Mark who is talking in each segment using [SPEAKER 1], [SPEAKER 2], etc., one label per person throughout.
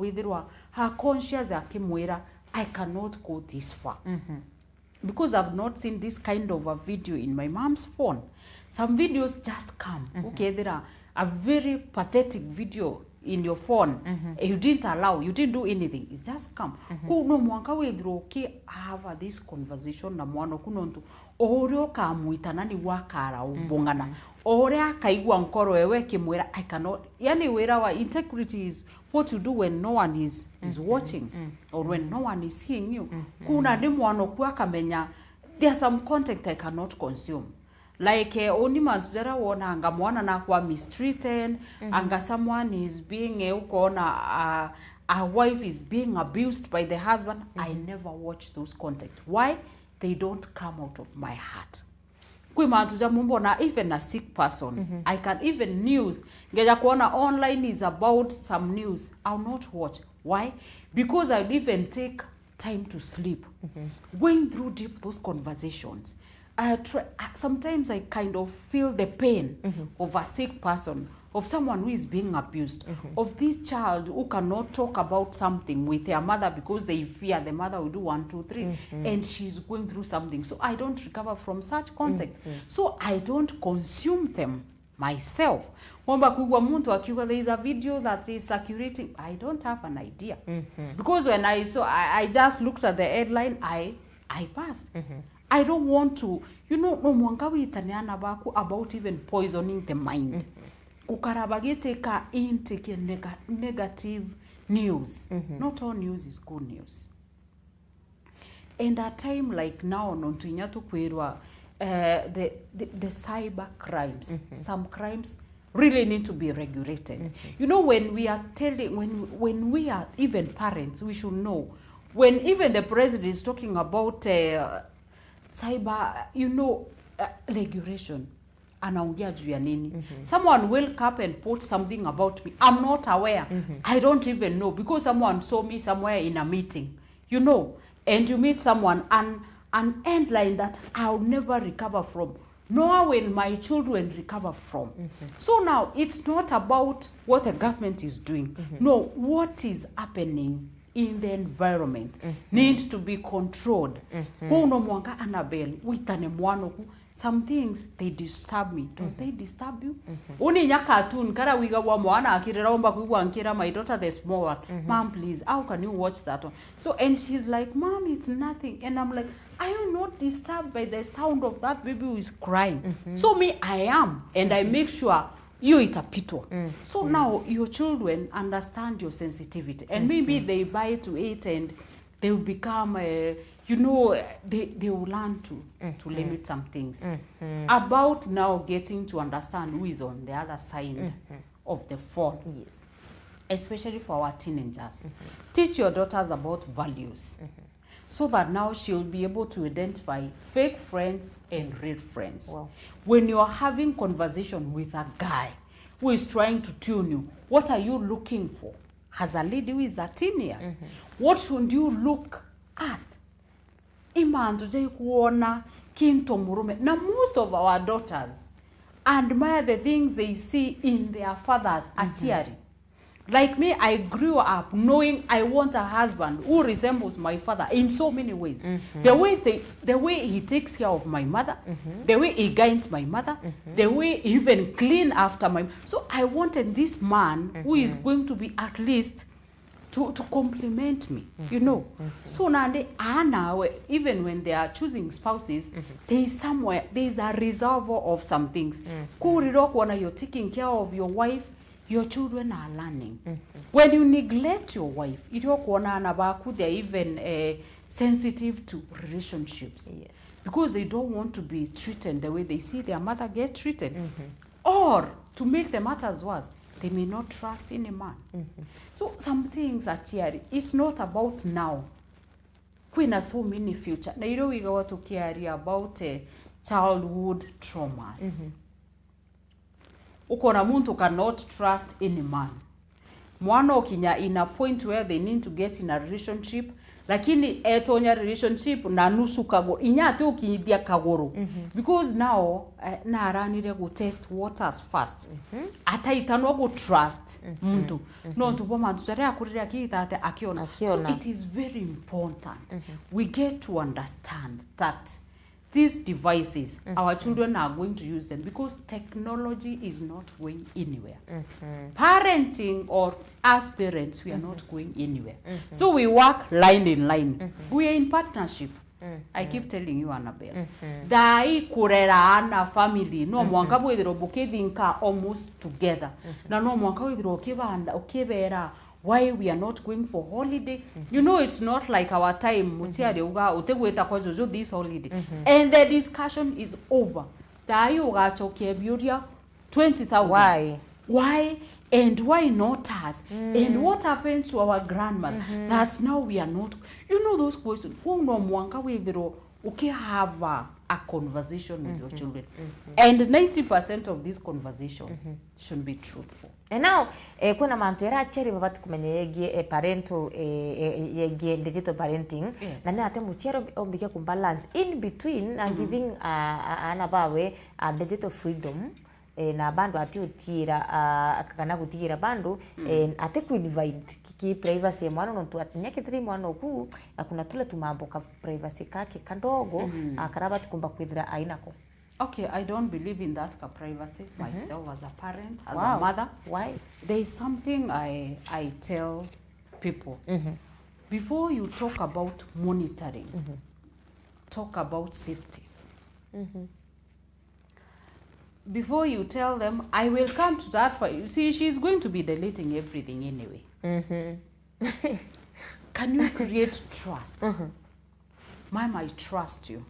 [SPEAKER 1] withirwa her conscience akimwira I cannot go this far. Because I've not seen this kind of a video in my mom's phone. Some videos just come. Okay, there are a very pathetic video in your phone. You didn't allow, you didn't do anything. It's just come. Kuno mwanga withirwa okay, have this conversation na mwana kunontu orio kamuita nani wakara ubongana. Oria kaigwa nkoro ewe kimwira I cannot. Yani wera wa integrity is what you do when no one is watching or when no one is seeing you. Kuna ndi mwana kwa kamenya there's some content I cannot consume. Like only manzera wona anga mwana na kwa mistreated, anga someone is being ukona a wife is being abused by the husband. I never watch those content. Why? They don't come out of my heart. Kuimantuja mumbona even a sick person. I can even news. Ngeja kuona online is about some news. I'll not watch. Why? Because I'll even take time to sleep. Going through deep those conversations. Sometimes I kind of feel the pain of a sick person, of someone who is being abused, of this child who cannot talk about something with their mother because they fear the mother will do 1, 2, 3, and she's going through something. So I don't recover from such context. So I don't consume them myself. There is a video that is circulating. I don't have an idea. Because when I saw, I just looked at the headline, I passed. I don't want to, you know, no mwangawi itaniana baku about even poisoning the mind. Kukarabagete ka intake negative news. Not all news is good news. And at a time like now, nontuinyatu kwirwa the cyber crimes. Some crimes really need to be regulated. You know, when we are telling, when we are even parents, we should know. When even the president is talking about cyber, you know, regulation, anaongea juu ya nini. Someone will come and put something about me. I'm not aware. I don't even know because someone saw me somewhere in a meeting, you know, and you meet someone and an endline that I'll never recover from, nor will my children recover from. So now it's not about what the government is doing. No, what is happening in the environment needs to be controlled. Some things, they disturb me. Don't they disturb you? Only cartoon, kara wiga wa mwana akirera omba kuigwa ankira my daughter the small one. Mom, please, how can you watch that one? So, and she's like, Mom, it's nothing. And I'm like, I am not disturbed by the sound of that baby who is crying. So me, I am. And I make sure you itapitwa. So now your children understand your sensitivity. And maybe they buy to it and they will become, you know, they will learn to limit some things. About now getting to understand who is on the other side of the phone. Yes. Especially for our teenagers. Teach your daughters about values. So that now she'll be able to identify fake friends and real friends. Wow. When you're having conversation with a guy who is trying to tune you, what are you looking for? As a lady who is 13 years, what should you look at? Imandu jai kuona kinto murume. Now most of our daughters admire the things they see in their fathers atiari. Like me, I grew up knowing I want a husband who resembles my father in so many ways. The way he takes care of my mother, the way he guides my mother, the way he even clean after my. So I wanted this man who is going to be at least to compliment me, you know. So now even when they are choosing spouses, there is somewhere, there is a reservoir of some things. When you're taking care of your wife, your children are learning. When you neglect your wife, they're even sensitive to relationships. Yes. Because they don't want to be treated the way they see their mother get treated. Or, to make the matters worse, they may not trust in a man. So some things are cheery. It's not about now. We have so many future. Now, you know, we go to care about childhood traumas. Ukona muntu cannot trust any man. Mwana okinya in a point where they need to get in a relationship, lakini etonya relationship na nusu kagoro inyate ukinyithia kagoro because now naranire go test waters first ataitanwa go trust muntu no tupo mantu tare akurire akitate akiona so it is very important we get to understand that these devices our children are going to use them because technology is not going anywhere. Parenting or as parents we are not going anywhere. So we work line in line. We are in partnership. I keep telling you, Annabelle. Dai kurera ana family no mwanga bwethiro bukithinka almost together. Na no mwanga bwethiro kibanda ukibera why we are not going for holiday. You know, it's not like our time mutiare uga utegweta kwa zozo this holiday and the discussion is over. Dai uga choke beauty 20,000. Why and why not us? And what happened to our grandmother? That's now we are not, you know, those questions. Who no mwanga wethiro okay have a conversation with your children and 90% of these conversations should be truthful.
[SPEAKER 2] And now kuna mantu era cheri babatu kumenye yegi parental yegi digital parenting na ne ate muchero ombike kumbalance in between and giving anabawe digital freedom na bandu ati utira akakana gutigira bandu ate ku invite kiki privacy mwana no tu atinyake 3 mwana ku akuna tule tumambo ka privacy kake kandogo akaraba tukumba kwithira ainako.
[SPEAKER 1] Okay, I don't believe in that privacy myself as a parent, as a mother.
[SPEAKER 2] Why?
[SPEAKER 1] There is something I tell people. Before you talk about monitoring, talk about safety. Before you tell them, I will come to that for you. See, she's going to be deleting everything anyway. Can you create trust? Mom, I trust you.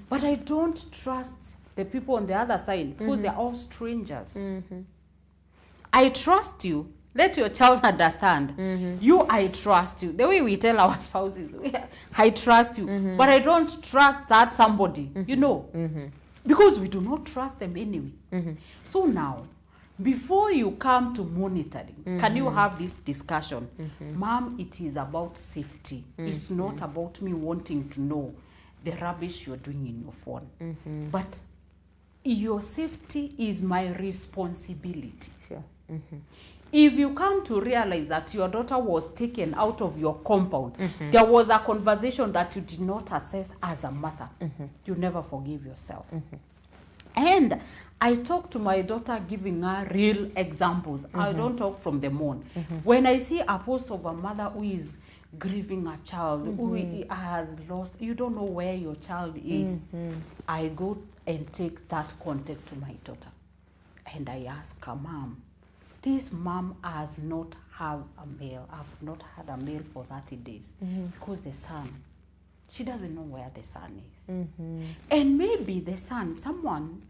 [SPEAKER 1] But I don't trust the people on the other side because they're all strangers. I trust you. Let your child understand. You, I trust you. The way we tell our spouses, I trust you. But I don't trust that somebody, you know. Because we do not trust them anyway. So now, before you come to monitoring, can you have this discussion? Mom, it is about safety. It's not about me wanting to know the rubbish you're doing in your phone. But your safety is my responsibility.
[SPEAKER 2] Sure.
[SPEAKER 1] If you come to realize that your daughter was taken out of your compound, there was a conversation that you did not assess as a mother, you never forgive yourself. And I talk to my daughter giving her real examples. I don't talk from the moon. When I see a post of a mother who is grieving a child, who has lost, you don't know where your child is, I go and take that contact to my daughter. And I ask her, Mom, this mom has not had a meal. I've not had a meal for 30 days because the son, she doesn't know where the son is. And maybe the son, someone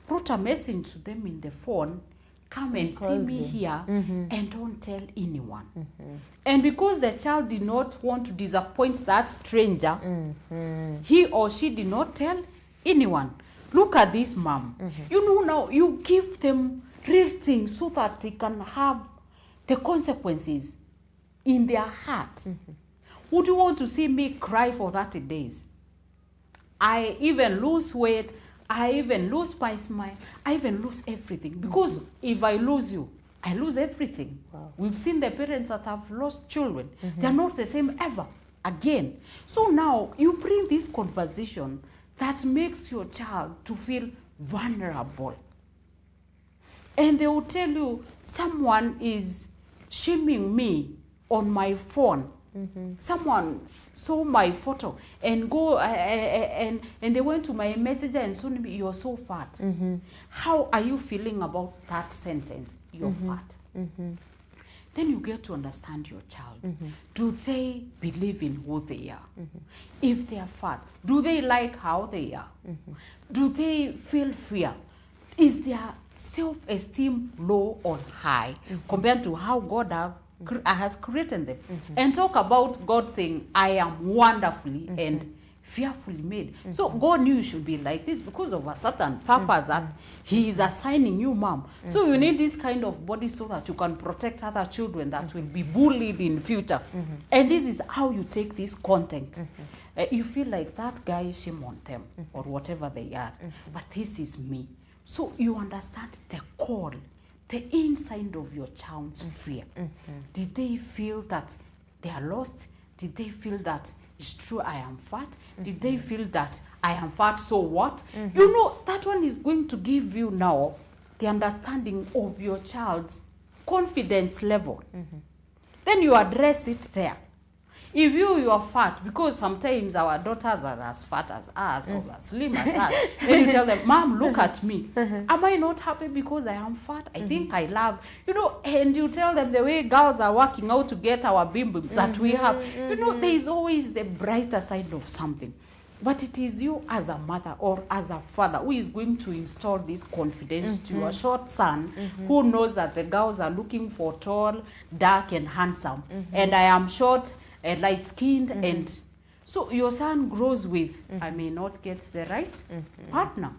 [SPEAKER 1] wrote a message to them in the phone, come and see me here and don't tell anyone. And because the child did not want to disappoint that stranger, he or she did not tell anyone. Look at this mom. You know, now you give them real things so that they can have the consequences in their heart. Would you want to see me cry for 30 days? I even lose weight. I even lose my smile. I even lose everything. Because if I lose you, I lose everything. We've seen the parents that have lost children. They're not the same ever again. So now you bring this conversation that makes your child to feel vulnerable. And they will tell you, someone is shaming me on my phone. Someone saw my photo and go and they went to my messenger and told me, you're so fat. How are you feeling about that sentence? You're fat. Then you get to understand your child. Do they believe in who they are? If they are fat, do they like how they are? Do they feel fear? Is their self-esteem low or high compared to how God has created them? And talk about God saying, I am wonderfully and fearfully made. So God knew you should be like this because of a certain purpose that he is assigning you, mom. So you need this kind of body so that you can protect other children that will be bullied in future. And this is how you take this content. You feel like that guy, shame on them or whatever they are. But this is me. So you understand the call, the inside of your child's fear. Did they feel that they are lost? Did they feel that it's true I am fat? Did they feel that I am fat, so what? You know, that one is going to give you now the understanding of your child's confidence level. Then you address it there. If you are fat, because sometimes our daughters are as fat as us or as slim as us, then you tell them, Mom, look at me. Am I not happy because I am fat? I think I love, you know, and you tell them the way girls are working out to get our bimbims that we have. You know, there is always the brighter side of something. But it is you as a mother or as a father who is going to install this confidence to your short son who knows that the girls are looking for tall, dark, and handsome. And I am short, and light-skinned, and so your son grows with, I may not get the right partner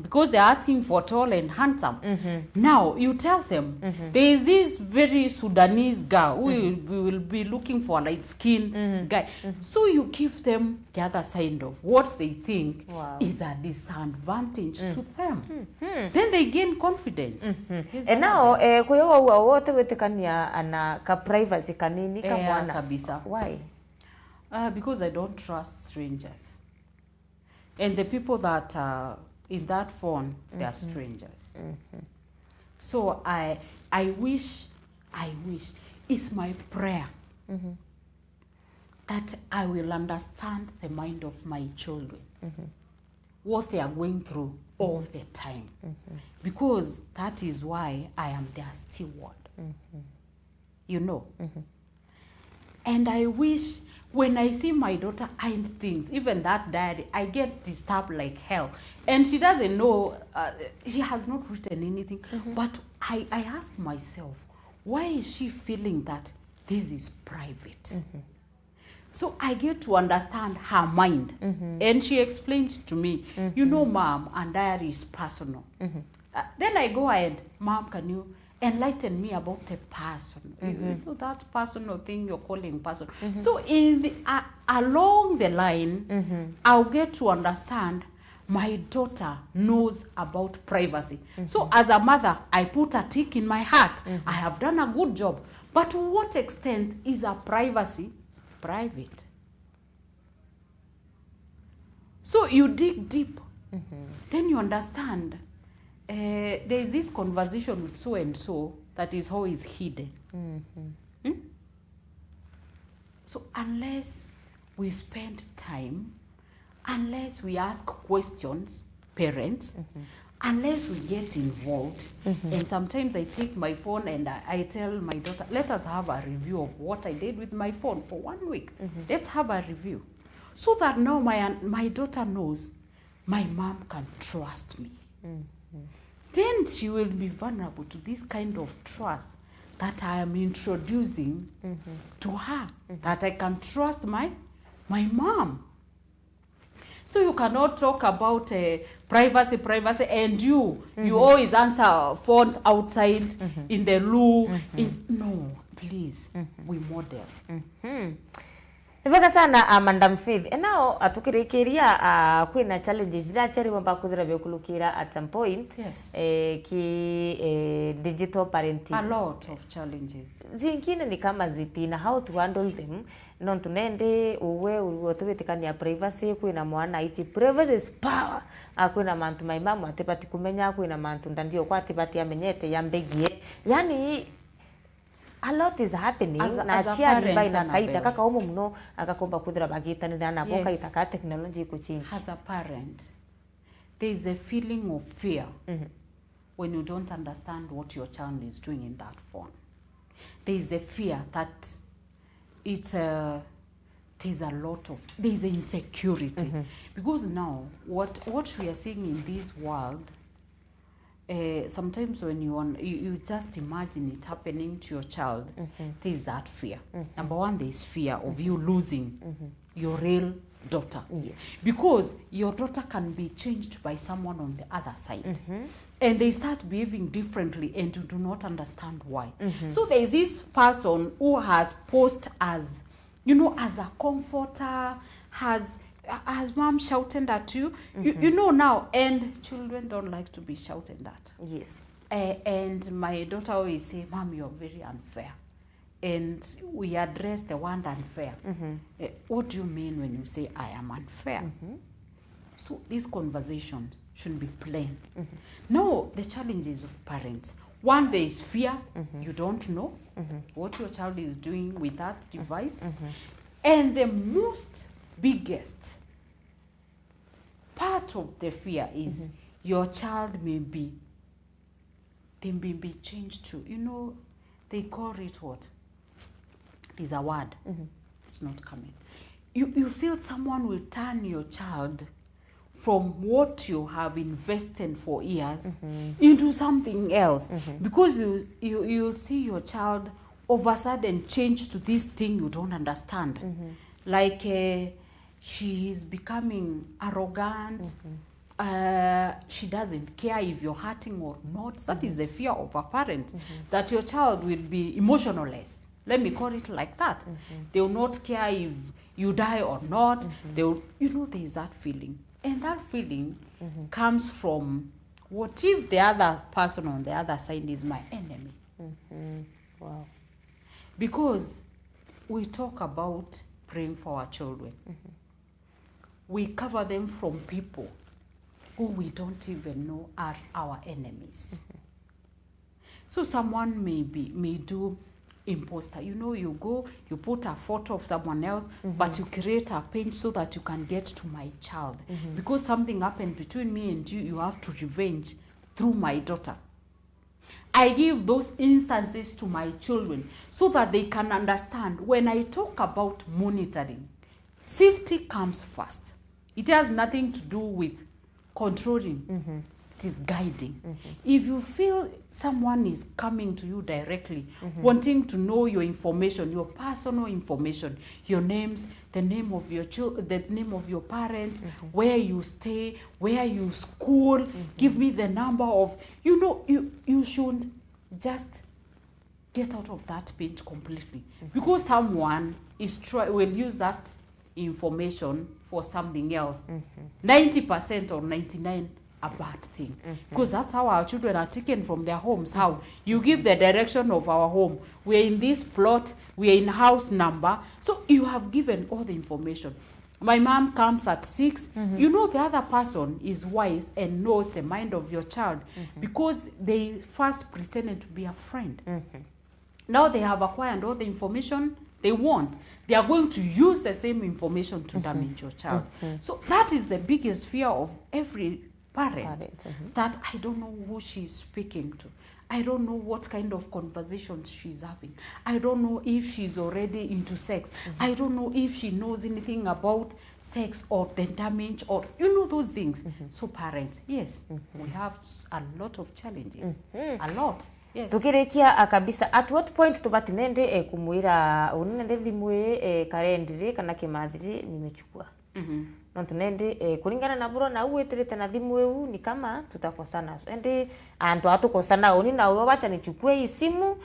[SPEAKER 1] because they're asking for tall and handsome. Now, you tell them, there is this very Sudanese girl who will be looking for a light-skinned guy. So you give them the other side of what they think is a disadvantage to them. Then they gain confidence.
[SPEAKER 2] And now, kuyo wote wetekania ana ka privacy kanini kamwana.
[SPEAKER 1] Kabisa.
[SPEAKER 2] Why?
[SPEAKER 1] Because I don't trust strangers. And the people that are in that phone, they are strangers. So I wish, it's my prayer that I will understand the mind of my children, what they are going through all the time. Because that is why I am their steward. You know? And I wish, when I see my daughter hide things, even that diary, I get disturbed like hell. And she doesn't know, she has not written anything. But I ask myself, why is she feeling that this is private? So I get to understand her mind. And she explained to me, you know, Mom, and diary is personal. Then I go ahead, Mom, can you enlighten me about a person? You know, that personal thing you're calling personal. So in the, along the line, I'll get to understand my daughter knows about privacy. So as a mother, I put a tick in my heart. I have done a good job. But to what extent is a privacy private? So you dig deep. Then you understand there is this conversation with so and so that is always hidden. So unless we spend time, unless we ask questions, parents, unless we get involved, and sometimes I take my phone and I tell my daughter, let us have a review of what I did with my phone for 1 week. Let's have a review. So that now my daughter knows my mom can trust me. Then she will be vulnerable to this kind of trust that I am introducing to her, that I can trust my mom. So you cannot talk about privacy, and you always answer phones outside, in the loo. No, please, we model.
[SPEAKER 2] Nivega sana Madam Faith. And now atukirikiria kwina challenges zira chari mba kuthira bekulukira at some point.
[SPEAKER 1] Yes.
[SPEAKER 2] Digital parenting.
[SPEAKER 1] A lot of challenges.
[SPEAKER 2] Zingine ni kama zipi na how to handle them. Non tunende uwe utuwetekania privacy kwina mwana iti privacy is power. Kwina mantu maimamu atipati kumenya kwina mantu ndandio kwa atipati amenyete yambegie. Yani a lot is happening na chia riba ina kaita kaka umu mno akakomba kuthira bagita ni na boka itaka technology ku change.
[SPEAKER 1] As a parent, there is a feeling of fear when you don't understand what your child is doing in that phone. There is a fear that it's there's a lot of, there's insecurity. Because now what we are seeing in this world, sometimes when you just imagine it happening to your child, there is that fear. Number one, there is fear of you losing your real daughter.
[SPEAKER 2] Yes.
[SPEAKER 1] Because your daughter can be changed by someone on the other side. And they start behaving differently and you do not understand why. So there is this person who has posed as, you know, as a comforter, has mom shouted at you, you know now, and children don't like to be shouted at.
[SPEAKER 2] Yes.
[SPEAKER 1] And my daughter always say, Mom, you're very unfair. And we address the word unfair. What do you mean when you say I am unfair? So this conversation should be plain. No, the challenges of parents. One, there is fear. You don't know what your child is doing with that device. And the most biggest part of the fear is your child may be changed to, you know, they call it what? There's a word. It's not coming. You feel someone will turn your child from what you have invested for years into something else. Because you'll see your child all of a sudden change to this thing you don't understand. Like she is becoming arrogant. She doesn't care if you're hurting or not. That is the fear of a parent, that your child will be emotionless. Let me call it like that. They will not care if you die or not. They will, you know, there is that feeling. And that feeling comes from, what if the other person on the other side is my enemy?
[SPEAKER 2] Wow.
[SPEAKER 1] Because we talk about praying for our children. We cover them from people who we don't even know are our enemies. So someone may do imposter. You know, you go, you put a photo of someone else, but you create a page so that you can get to my child. Because something happened between me and you have to revenge through my daughter. I give those instances to my children so that they can understand when I talk about monitoring, safety comes first. It has nothing to do with controlling. It is guiding. If you feel someone is coming to you directly, wanting to know your information, your personal information, your names, the name of your the name of your parents, where you stay, where you school, give me the number of, you know, you should just get out of that page completely. Because someone will use that information for something else. 90% or 99% a bad thing. Because that's how our children are taken from their homes. How you give the direction of our home. We're in this plot, we're in house number. So you have given all the information. My mom comes at 6. You know the other person is wise and knows the mind of your child because they first pretended to be a friend. Now they have acquired all the information they want. They are going to use the same information to damage your child. So that is the biggest fear of every parent, that I don't know who she's speaking to. I don't know what kind of conversations she's having. I don't know if she's already into sex. I don't know if she knows anything about sex or the damage or, you know, those things. So parents, yes, we have a lot of challenges. A lot. Yes.
[SPEAKER 2] Tukirekia kabisa, at what point tubati nende kumuira unende thimwe kalendri kana kimathiri nimechukua. No tunende kulingana na bro na uweterete na thimu eu ni kama tutakosana. So ende antu atukosana oni na wacha nichukue hii simu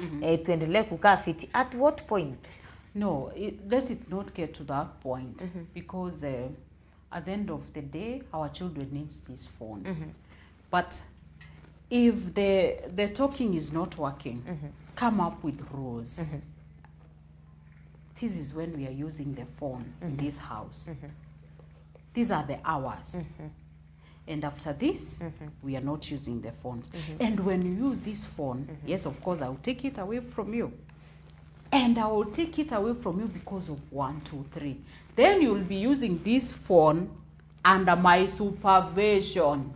[SPEAKER 2] tuendelee kukaa fiti. At what point?
[SPEAKER 1] No, let it not get to that point because at the end of the day our children needs these phones. But if the talking is not working, come up with rules. This is when we are using the phone in this house. These are the hours. And after this, we are not using the phones. And when you use this phone, yes, of course, I will take it away from you. And I will take it away from you because of 1, 2, 3. Then you will be using this phone under my supervision.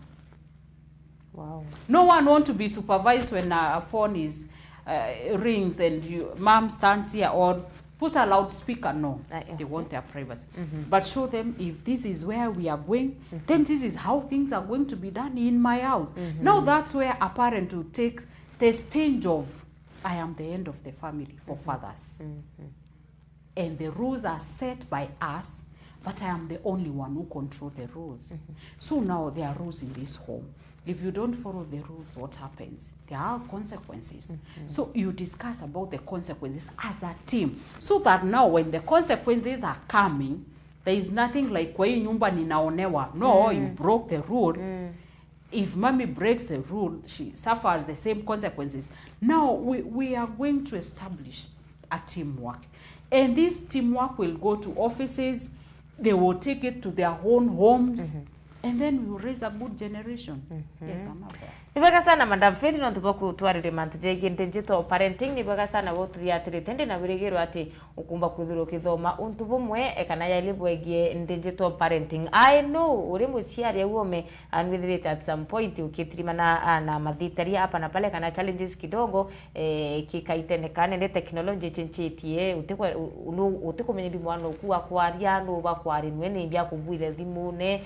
[SPEAKER 2] Wow.
[SPEAKER 1] No one wants to be supervised when a phone is rings and mom stands here or put a loudspeaker. No, they want their privacy. But show them if this is where we are going, then this is how things are going to be done in my house. Now that's where a parent will take the stage of, I am the end of the family for fathers. And the rules are set by us, but I am the only one who control the rules. So now there are rules in this home. If you don't follow the rules, what happens? There are consequences. So you discuss about the consequences as a team, so that now when the consequences are coming, there is nothing like kwa hii nyumba ninaonewa. No, you broke the rule. If mommy breaks the rule, she suffers the same consequences. Now we are going to establish a teamwork. And this teamwork will go to offices, they will take it to their own homes, and then we will raise a good generation. Yes, I'm up there.
[SPEAKER 2] Nibwega sana Madam Faith no tuboku twarire mantu jegi digital parenting nibwega sana wotu ya tende na birigiro ati ukumba kuthuro kithoma untu bumwe ekana yali bwegie digital parenting. I know uri muchiari uome and with it at some point ukitrima na mathitari hapa na pale kana challenges kidogo kikaitenekane ne technology chinchitie utikumenye bimwano kuwa kwaria no bakwari nwene bya kubuire thimune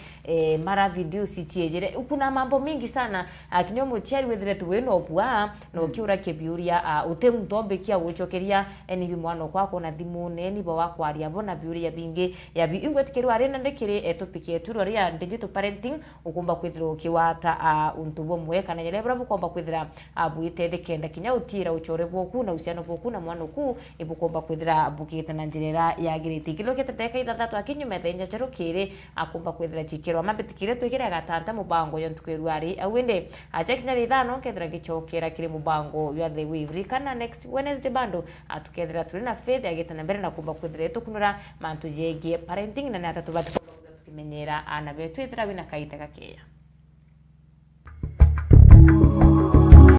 [SPEAKER 2] mara video citiejere kuna mambo mingi sana kinyo muchiari wethire tuweno bwa no kiura kebiuria utemtombekia uchokeria eni bimwano kwako na thimune ni bo wakwaria bona biuria bingi ya bi ingwetikirwa arena ndekire etopike turoria digital parenting ukumba kwithiro kiwata untubo mwe kana yerebra bukomba kwithira buite thekenda kinya utira uchore boku na usiano boku na mwana ku ibukomba kwithira bukite na njirera ya giriti kilokete teka ithatatu akinyume thenya cherukire akumba kwithira chikirwa mabetikire twikire gatanta mubango yo ntukirwari awende achekinya ithano kethira gichokera kire mubango ya the weave kana next Wednesday bando atukethira tuli na Faith agitana mbere na kumba kwithira tukunura mantu jegie parenting na natatu batu kimenyera ana betu ithira wina kaita kakeya.